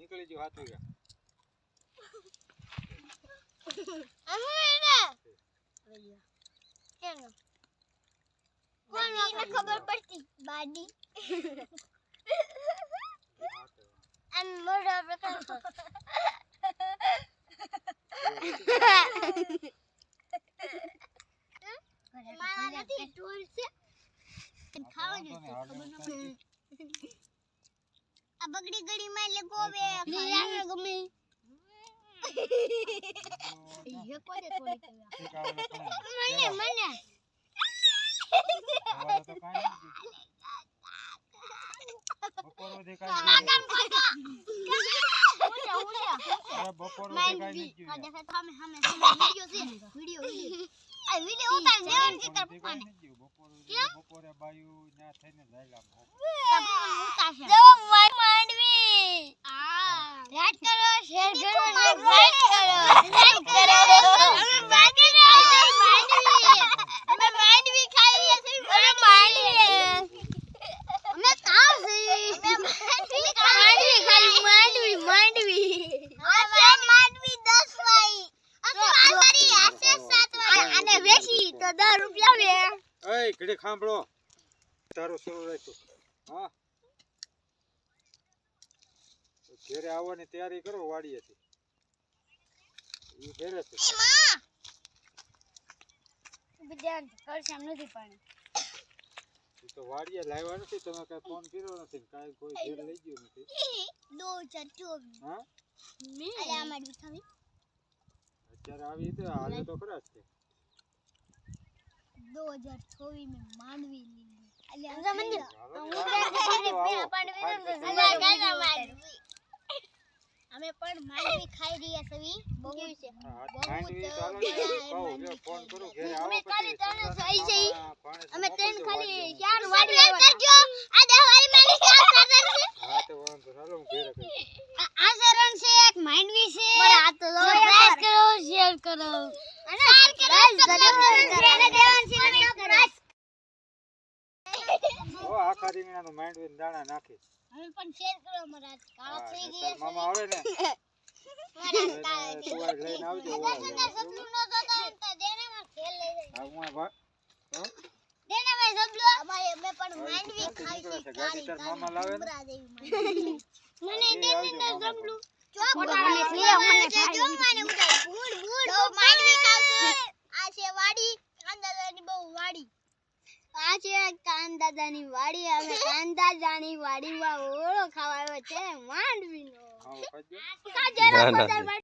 નીકળી જો હાથ ગયા ખબર પડતી બાડી એમ મોઢા પ્રકાર મારા નથી ટૂલ છે ખાવાનું ખબર ન પડે આ બગડી ગડી માં લે ગોવે ખાવાનું ગમે ये कोने थोड़ी મને મને તો કાઈ બપોરો દેખાય બપોરો દેખાય નથી આ દેખા થામે હમે વિડિયો આ વિડિયો ઉતાર દેવન કે કર પાને બપોરે બાયુ ના થઈને જાયલા ઉતારશે જો માંડવી લાઈક કરો શેર કરો લાઈક કરો અમે માંડવી ખાઈએ છીએ અમે કાવ છે માંડવી અચ્છા માંડવી 10 વાઈ અચ્છા મારી આસે 7 વાઈ અને વેચી તો 10 રૂપિયા આવે એય ઘડી ખાંભળો તારો શરૂ રાખ્યો હા ઘરે આવવાની તૈયારી કરો વાડીએથી ઈ ઘરે છે માં વિદ્યાન કર સામ નથી પાણી ઈ તો વાડીએ લાવ્યા નથી તમે કઈ ફોન કર્યો નથી કાઈ કોઈ ઘરે લઈ ગયો નથી 2024 હા મે અલ્યા મારી ખાવી અત્યારે આવી તો હાલે તો ખરા જ છે 2024 में मांडवी ली अल्યા અમે પણ માંડવી ખાઈ રહ્યા છવી બહુ છે માંડવી ચાલો કહો ફોન કરો ઘરે આવો અમે ખાલી ત્રણ થઈ છે પાણી અમે ત્રણ ખાલી ચાર વાડી કરજો આ દવારી મારી ચાર સરન છે હા તો વાંધો ચાલો હું ઘરે કહી આ સરન છે એક માંડવી છે મારા હાથ તો સબસ્ક્રાઇબ કરો શેર કરો અને અને દેવાન છે ઓ આખા રીંગણાનું માંડવીના દાણા નાખી અમે પણ શેર કરો મારા કાળા થઈ ગયા મામા આવે ને મારા તું લઈને આવજો સબલું નો તો દેને માં ખેલ લઈ જાય આ હું બા દેને ભાઈ સબલું અમારે મે પણ માંડવી ખાઈ છે ગાડી તાર મામા લાવે ને મને દેને સબલું ચોકોટા મને લે મને જો મને ઉડાય ભૂડ તો માંડવી ખાવ આ છે વાડી કાંદાદાની બહુ વાડી આ છે કાંદાદાની વાડી અમે કાંદાદાની વાડીમાં ઓળો ખાવા આવ્યો છે માંડવીનો આવો ખાજો કાજરા